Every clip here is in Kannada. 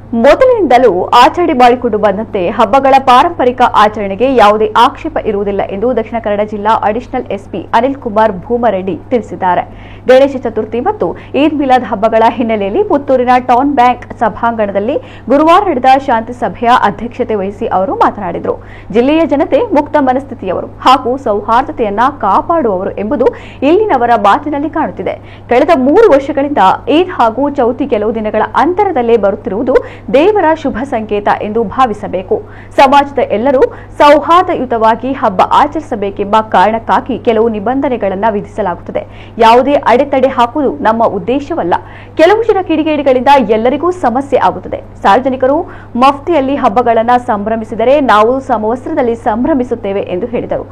ಮೊದಲಿನಿಂದಲೂ ಆಚರಣೆ ಮಾಡಿಕೊಂಡು ಬಂದಂತೆ ಹಬ್ಬಗಳ ಪಾರಂಪರಿಕ ಆಚರಣೆಗೆ ಯಾವುದೇ ಆಕ್ಷೇಪ ಇರುವುದಿಲ್ಲ ಎಂದು ದಕ್ಷಿಣ ಕನ್ನಡ ಜಿಲ್ಲಾ ಅಡಿಷನಲ್ ಎಸ್ಪಿ ಅನಿಲ್ ಕುಮಾರ್ ಭೂಮರೆಡ್ಡಿ ತಿಳಿಸಿದ್ದಾರೆ. ಗಣೇಶ ಚತುರ್ಥಿ ಮತ್ತು ಈದ್ ಮಿಲಾದ್ ಹಬ್ಬಗಳ ಹಿನ್ನೆಲೆಯಲ್ಲಿ ಪುತ್ತೂರಿನ ಟೌನ್ ಬ್ಯಾಂಕ್ ಸಭಾಂಗಣದಲ್ಲಿ ಗುರುವಾರ ನಡೆದ ಶಾಂತಿ ಸಭೆಯ ಅಧ್ಯಕ್ಷತೆ ವಹಿಸಿ ಅವರು ಮಾತನಾಡಿದರು. ಜಿಲ್ಲೆಯ ಜನತೆ ಮುಕ್ತ ಮನಸ್ಥಿತಿಯವರು ಹಾಗೂ ಸೌಹಾರ್ದತೆಯನ್ನ ಕಾಪಾಡುವವರು ಎಂಬುದು ಇಲ್ಲಿನವರ ಮಾತಿನಲ್ಲಿ ಕಾಣುತ್ತಿದೆ. ಕಳೆದ 3 ವರ್ಷಗಳಿಂದ ಈದ್ ಹಾಗೂ ಚೌತಿ ಕೆಲವು ದಿನಗಳ ಅಂತರದಲ್ಲೇ ಬರುತ್ತಿರುವುದು ದೇವರ ಶುಭ ಸಂಕೇತ ಎಂದು ಭಾವಿಸಬೇಕು. ಸಮಾಜದ ಎಲ್ಲರೂ ಸೌಹಾರ್ದಯುತವಾಗಿ ಹಬ್ಬ ಆಚರಿಸಬೇಕೆಂಬ ಕಾರಣಕ್ಕಾಗಿ ಕೆಲವು ನಿಬಂಧನೆಗಳನ್ನು ವಿಧಿಸಲಾಗುತ್ತದೆ. ಯಾವುದೇ ಅಡೆತಡೆ ಹಾಕುವುದು ನಮ್ಮ ಉದ್ದೇಶವಲ್ಲ. ಕೆಲವು ಜನ ಕಿಡಿಗೇಡಿಗಳಿಂದ ಎಲ್ಲರಿಗೂ ಸಮಸ್ಯೆ ಆಗುತ್ತದೆ. ಸಾರ್ವಜನಿಕರು ಮಫ್ತಿಯಲ್ಲಿ ಹಬ್ಬಗಳನ್ನು ಸಂಭ್ರಮಿಸಿದರೆ ನಾವು ಸಮವಸ್ತ್ರದಲ್ಲಿ ಸಂಭ್ರಮಿಸುತ್ತೇವೆ ಎಂದು ಹೇಳಿದರು.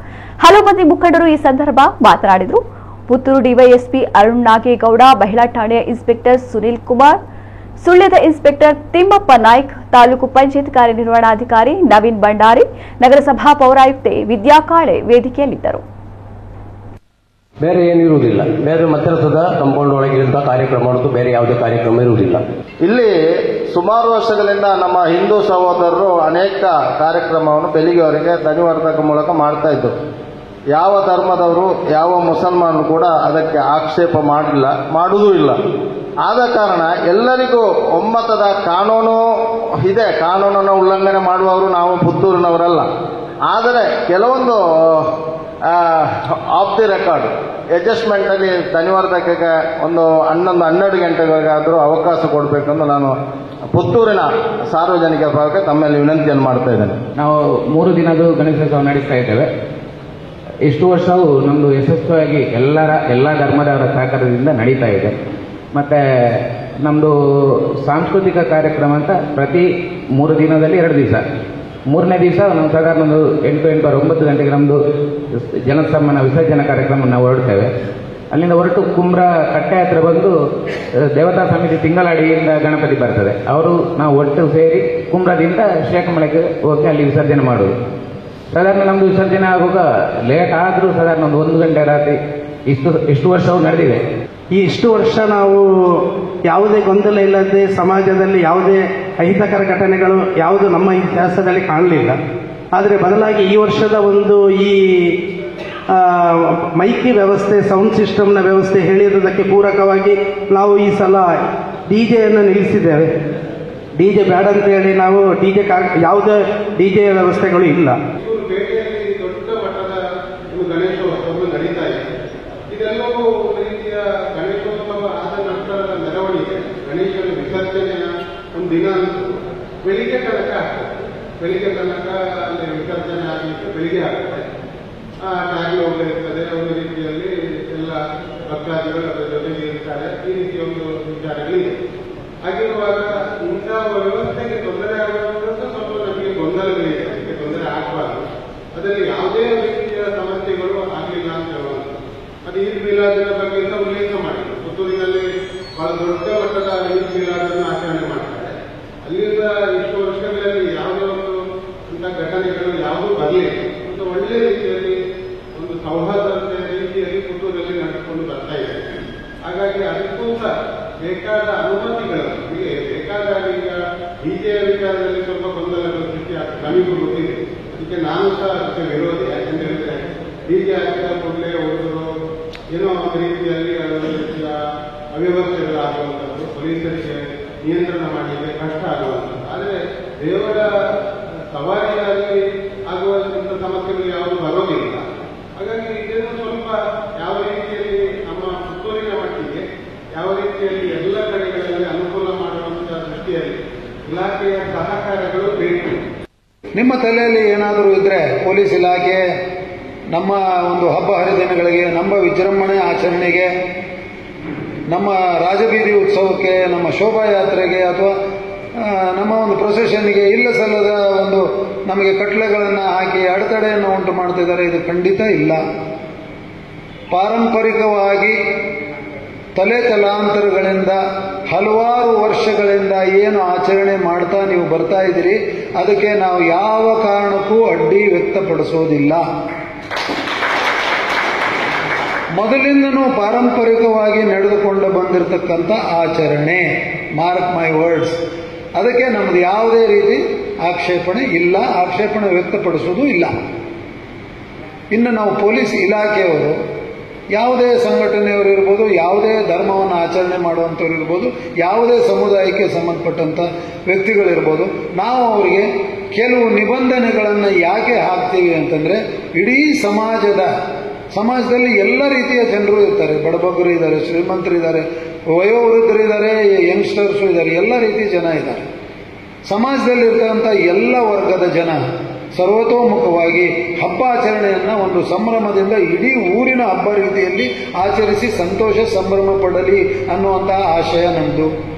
ಹಲವು ಮಂದಿ ಮುಖಂಡರು ಈ ಸಂದರ್ಭ ಮಾತನಾಡಿದರು. ಪುತ್ತೂರು ಡಿವೈಎಸ್ಪಿ ಅರುಣ್ ನಾಗೇಗೌಡ, ಮಹಿಳಾ ಠಾಣೆಯ ಇನ್ಸ್ಪೆಕ್ಟರ್ ಸುನೀಲ್ ಕುಮಾರ್, ಸುಳ್ಯದ ಇನ್ಸ್ಪೆಕ್ಟರ್ ತಿಮ್ಮಪ್ಪ ನಾಯ್ಕ್, ತಾಲೂಕು ಪಂಚಾಯತ್ ಕಾರ್ಯನಿರ್ವಹಣಾಧಿಕಾರಿ ನವೀನ್ ಭಂಡಾರಿ, ನಗರಸಭಾ ಪೌರಾಯುಕ್ತೆ ವಿದ್ಯಾ ಕಾಳೆ ವೇದಿಕೆಯಲ್ಲಿದ್ದರು. ಬೇರೆ ಏನಿರುವುದಿಲ್ಲ. ಬೇರೆ ಮಧ್ಯಸ್ಥದ ಕಾಂಪೌಂಡ್ ಒಳಗಿರುವಂತಹ ಕಾರ್ಯಕ್ರಮ ಮಾಡೋದು ಬೇರೆ ಯಾವುದೇ ಕಾರ್ಯಕ್ರಮ ಇರುವುದಿಲ್ಲ. ಇಲ್ಲಿ ಸುಮಾರು ವರ್ಷಗಳಿಂದ ನಮ್ಮ ಹಿಂದೂ ಸಹೋದರರು ಅನೇಕ ಕಾರ್ಯಕ್ರಮವನ್ನು ಬೆಳಿಗ್ಗೆವರೆಗೆ ಧ್ವನಿವರ್ಧಕ ಮೂಲಕ ಮಾಡ್ತಾ ಇದ್ರು. ಯಾವ ಧರ್ಮದವರು ಯಾವ ಮುಸಲ್ಮಾನರು ಕೂಡ ಅದಕ್ಕೆ ಆಕ್ಷೇಪ ಮಾಡಲಿಲ್ಲ, ಮಾಡುವುದೂ ಇಲ್ಲ. ಆದ ಕಾರಣ ಎಲ್ಲರಿಗೂ ಒಮ್ಮತದ ಕಾನೂನು ಇದೆ. ಕಾನೂನನ್ನು ಉಲ್ಲಂಘನೆ ಮಾಡುವವರು ನಾವು ಪುತ್ತೂರಿನವರಲ್ಲ. ಆದರೆ ಕೆಲವೊಂದು ಆಫ್ ದಿ ರೆಕಾರ್ಡ್ ಅಡ್ಜಸ್ಟ್ಮೆಂಟ್ ಅಲ್ಲಿ ಧ್ವನಿವರ್ಧಕಕ್ಕೆ ಒಂದು 11-12 ಗಂಟೆಗಳಿಗಾದರೂ ಅವಕಾಶ ಕೊಡಬೇಕೆಂದು ನಾನು ಪುತ್ತೂರಿನ ಸಾರ್ವಜನಿಕರ ಭಾಗಕ್ಕೆ ತಮ್ಮಲ್ಲಿ ವಿನಂತಿಯನ್ನು ಮಾಡ್ತಾ ಇದ್ದೇನೆ. ನಾವು 3 ದಿನದ ಗಣೇಶೋತ್ಸವ ನಡೆಸ್ತಾ ಇದ್ದೇವೆ. ಇಷ್ಟು ವರ್ಷವೂ ನಮ್ಮದು ಯಶಸ್ವಿಯಾಗಿ ಎಲ್ಲ ಧರ್ಮದವರ ಸಹಕಾರದಿಂದ ನಡೀತಾ ಇದೆ. ಮತ್ತು ನಮ್ಮದು ಸಾಂಸ್ಕೃತಿಕ ಕಾರ್ಯಕ್ರಮ ಅಂತ ಪ್ರತಿ 3 ದಿನದಲ್ಲಿ 2 ದಿವಸ. 3ನೇ ದಿವಸ ನಮ್ಮ ಸಾಧಾರಣ 8-9 ಗಂಟೆಗೆ ನಮ್ಮದು ಜನಸನ್ಮಾನ ವಿಸರ್ಜನಾ ಕಾರ್ಯಕ್ರಮ ನಾವು ಹೊರಡ್ತೇವೆ. ಅಲ್ಲಿಂದ ಹೊರಟು ಕುಂಬ್ರ ಕಟ್ಟೆ ಹತ್ರ ಬಂದು ದೇವತಾ ಸಮಿತಿ ತಿಂಗಳಾಡಿಯಿಂದ ಗಣಪತಿ ಬರ್ತದೆ. ಅವರು ನಾವು ಒಟ್ಟು ಸೇರಿ ಕುಂಬ್ರದಿಂದ ಶ್ರೇಕಮಳೆಗೆ ಹೋಗಿ ಅಲ್ಲಿ ವಿಸರ್ಜನೆ ಮಾಡೋದು. ಸಾಧಾರಣ ನಮ್ಮದು ವಿಸರ್ಜನೆ ಆಗುವಾಗ ಲೇಟ್ ಆದರೂ ಸಾಧಾರಣ 1 ಗಂಟೆ ರಾತ್ರಿ ಇಷ್ಟು ವರ್ಷವೂ ನಡೆದಿದೆ. ಈ ಇಷ್ಟು ವರ್ಷ ನಾವು ಯಾವುದೇ ಗೊಂದಲ ಇಲ್ಲದೆ ಸಮಾಜದಲ್ಲಿ ಯಾವುದೇ ಅಹಿತಕರ ಘಟನೆಗಳು ಯಾವುದು ನಮ್ಮ ಇತಿಹಾಸದಲ್ಲಿ ಕಾಣಲಿಲ್ಲ. ಆದರೆ ಬದಲಾಗಿ ಈ ವರ್ಷದ ಈ ಮೈಕಿ ವ್ಯವಸ್ಥೆ, ಸೌಂಡ್ ಸಿಸ್ಟಮ್ನ ವ್ಯವಸ್ಥೆ ಹೇಳಿರುವುದಕ್ಕೆ ಪೂರಕವಾಗಿ ನಾವು ಈ ಸಲ ಡಿಜೆಯನ್ನು ನಿಲ್ಲಿಸಿದ್ದೇವೆ. ಡಿಜೆ ಬೇಡ ಅಂತ ಹೇಳಿ ನಾವು ಯಾವುದೇ ಡಿಜೆ ವ್ಯವಸ್ಥೆಗಳು ಇಲ್ಲ. ದೊಡ್ಡ ಮಟ್ಟದ ಗಣೇಶೋತ್ಸವ ನಡೀತಾ ಇದೆ. ಇದೆಲ್ಲವೂ ರೀತಿಯ ಗಣೇಶೋತ್ಸವ ಆದ ನಂತರದ ಮೆರವಣಿಗೆ, ಗಣೇಶನ ವಿಸರ್ಜನೆಯ ಒಂದು ದಿನ ಬೆಳಿಗ್ಗೆ ತನಕ ಆಗ್ತದೆ. ಬೆಳಿಗ್ಗೆ ತನಕ ಅಲ್ಲಿ ವಿಸರ್ಜನೆ ಆಗಲಿಕ್ಕೆ ಬೆಳಿಗ್ಗೆ ಆಗ್ತದೆ. ಟ್ಯಾಗಿ ಹೋಗಿರ್ತದೆ. ಒಂದು ರೀತಿಯಲ್ಲಿ ಎಲ್ಲ ಭಕ್ತಾದಿಗಳು ಅದರ ಜೊತೆಗೆ ಇರ್ತಾರೆ. ಈ ರೀತಿಯ ಒಂದು ವಿಚಾರಗಳಿದೆ. ಹಾಗಿರುವಾಗ ಇಂತಹ ವ್ಯವಸ್ಥೆಗೆ ತೊಂದರೆ ಆಗುವಂತ ಸ್ವಲ್ಪ ನಮಗೆ ಗೊಂದಲಗಳಿದೆ. ಅದಕ್ಕೆ ತೊಂದರೆ ಆಗಬಾರ್ದು. ಅದರಲ್ಲಿ ಯಾವುದೇ ರೀತಿಯ ಸಮಸ್ಯೆಗಳು ಆಗಲಿಲ್ಲ ಅಂತ ಹೇಳುವಂಥ ಅದು ಈದ್ ಮಿಲಾದಿನ ಬಗ್ಗೆ ಉಲ್ಲೇಖ ಮಾಡಿದ್ರು. ಪುತ್ತೂರಿನಲ್ಲಿ ಬಹಳ ದೊಡ್ಡ ಮಟ್ಟದ ಈದ್ ಮಿಲಾದನ್ನು ಆಚರಣೆ ಮಾಡ್ತಾರೆ. ಅಲ್ಲಿಂದ ಇಷ್ಟು ವರ್ಷಗಳಲ್ಲಿ ಯಾವುದೇ ಒಂದು ಇಂಥ ಘಟನೆಗಳು ಯಾವುದೂ ಬರಲಿಲ್ಲ. ಒಂದು ಒಳ್ಳೆ ರೀತಿಯಲ್ಲಿ ಒಂದು ಸೌಹಾರ್ದತೆ ರೀತಿಯಲ್ಲಿ ಪುತ್ತೂರಲ್ಲಿ ನಡೆದುಕೊಂಡು ಬರ್ತಾ ಇದೆ. ಹಾಗಾಗಿ ಅದಕ್ಕೂ ಸಹ ಬೇಕಾದ ಅನುಮತಿಗಳು ಬೇಕಾದಾಗ ಈಗ ಡಿಜೆಯ ವಿಚಾರದಲ್ಲಿ ಸ್ವಲ್ಪ ಗೊಂದಲಗಳು ಸೃಷ್ಟಿ ಆಗ್ತದೆ. ನಮಗೂ ಗೊತ್ತಿದೆ. ಅದಕ್ಕೆ ನಾನು ಸಹ ಅದಕ್ಕೆ ವಿರೋಧಿ. ಯಾಕೆಂತ ಹೇಳಿದ್ರೆ ಡಿಜೆ ಹಾಕಿದ ಕೂಡಲೇ ಹುಡುಗರು ಏನೋ ಒಂದು ರೀತಿಯಲ್ಲಿ ರೀತಿಯ ಅವ್ಯವಸ್ಥೆಗಳಾಗುವಂಥದ್ದು, ಪೊಲೀಸರಿಗೆ ನಿಯಂತ್ರಣ ಮಾಡಲಿಕ್ಕೆ ಕಷ್ಟ ಆಗುವಂಥದ್ದು. ಆದರೆ ದೇವರ ಸವಾರಿಯಲ್ಲಿ ಆಗುವಂಥ ಸಮಸ್ಯೆಗಳು ಯಾವುದು ಬರೋದಿಲ್ಲ. ಹಾಗಾಗಿ ಇದನ್ನು ಸ್ವಲ್ಪ ಯಾವ ರೀತಿಯಲ್ಲಿ ನಮ್ಮ ಪುತ್ತೂರಿನ ಮಟ್ಟಿಗೆ ಯಾವ ರೀತಿಯಲ್ಲಿ ಎಲ್ಲ ಕಡೆಗಳಲ್ಲಿ ಅನುಕೂಲ ಮಾಡುವಂತಹ ದೃಷ್ಟಿಯಲ್ಲಿ ಇಲಾಖೆಯ ಸಹಕಾರಗಳು ಬೇಕು. ನಿಮ್ಮ ತಲೆಯಲ್ಲಿ ಏನಾದರೂ ಇದ್ರೆ ಪೊಲೀಸ್ ಇಲಾಖೆ ನಮ್ಮ ಒಂದು ಹಬ್ಬ ಹರಿದಿನಗಳಿಗೆ, ನಮ್ಮ ವಿಜೃಂಭಣೆ ಆಚರಣೆಗೆ, ನಮ್ಮ ರಾಜಬೀದಿ ಉತ್ಸವಕ್ಕೆ, ನಮ್ಮ ಶೋಭಾಯಾತ್ರೆಗೆ ಅಥವಾ ನಮ್ಮ ಒಂದು ಪ್ರೊಸೆಷನ್ಗೆ ಇಲ್ಲ ಸಲ್ಲದ ಒಂದು ನಮಗೆ ಕಟ್ಲೆಗಳನ್ನು ಹಾಕಿ ಅಡೆತಡೆಯನ್ನು ಉಂಟು ಮಾಡ್ತಿದ್ದಾರೆ. ಇದು ಖಂಡಿತ ಇಲ್ಲ. ಪಾರಂಪರಿಕವಾಗಿ ತಲಾಂತರಗಳಿಂದ ಹಲವಾರು ವರ್ಷಗಳಿಂದ ಏನು ಆಚರಣೆ ಮಾಡ್ತಾ ನೀವು ಬರ್ತಾ ಇದ್ದೀರಿ, ಅದಕ್ಕೆ ನಾವು ಯಾವ ಕಾರಣಕ್ಕೂ ಅಡ್ಡಿ ವ್ಯಕ್ತಪಡಿಸೋದಿಲ್ಲ. ಮೊದಲಿಂದನೂ ಪಾರಂಪರಿಕವಾಗಿ ನಡೆದುಕೊಂಡು ಬಂದಿರತಕ್ಕಂಥ ಆಚರಣೆ. Mark my words. ಅದಕ್ಕೆ ನಮ್ಮದು ಯಾವುದೇ ರೀತಿ ಆಕ್ಷೇಪಣೆ ಇಲ್ಲ, ಆಕ್ಷೇಪಣೆ ವ್ಯಕ್ತಪಡಿಸುವುದೂ ಇಲ್ಲ. ಇನ್ನು ನಾವು ಪೊಲೀಸ್ ಇಲಾಖೆಯವರು ಯಾವುದೇ ಸಂಘಟನೆಯವರು ಇರ್ಬೋದು, ಯಾವುದೇ ಧರ್ಮವನ್ನು ಆಚರಣೆ ಮಾಡುವಂಥವ್ರು ಇರ್ಬೋದು, ಯಾವುದೇ ಸಮುದಾಯಕ್ಕೆ ಸಂಬಂಧಪಟ್ಟಂಥ ವ್ಯಕ್ತಿಗಳಿರ್ಬೋದು, ನಾವು ಅವರಿಗೆ ಕೆಲವು ನಿಬಂಧನೆಗಳನ್ನು ಯಾಕೆ ಹಾಕ್ತೀವಿ ಅಂತಂದರೆ, ಇಡೀ ಸಮಾಜದಲ್ಲಿ ಎಲ್ಲ ರೀತಿಯ ಜನರು ಇರ್ತಾರೆ. ಬಡಬಗ್ಗರು ಇದ್ದಾರೆ, ಶ್ರೀಮಂತರಿದ್ದಾರೆ, ವಯೋವೃದ್ಧರಿದ್ದಾರೆ, ಯಂಗ್ಸ್ಟರ್ಸು ಇದ್ದಾರೆ, ಎಲ್ಲ ರೀತಿಯ ಜನ ಇದ್ದಾರೆ. ಸಮಾಜದಲ್ಲಿರ್ತಕ್ಕಂಥ ಎಲ್ಲ ವರ್ಗದ ಜನ ಸರ್ವತೋಮುಖವಾಗಿ ಹಬ್ಬ ಆಚರಣೆಯನ್ನು ಒಂದು ಸಂಭ್ರಮದಿಂದ ಇಡೀ ಊರಿನ ಹಬ್ಬ ರೀತಿಯಲ್ಲಿ ಆಚರಿಸಿ ಸಂತೋಷ ಸಂಭ್ರಮ ಪಡಲಿ ಅನ್ನುವಂತಹ ಆಶಯ ನಮ್ಮದು.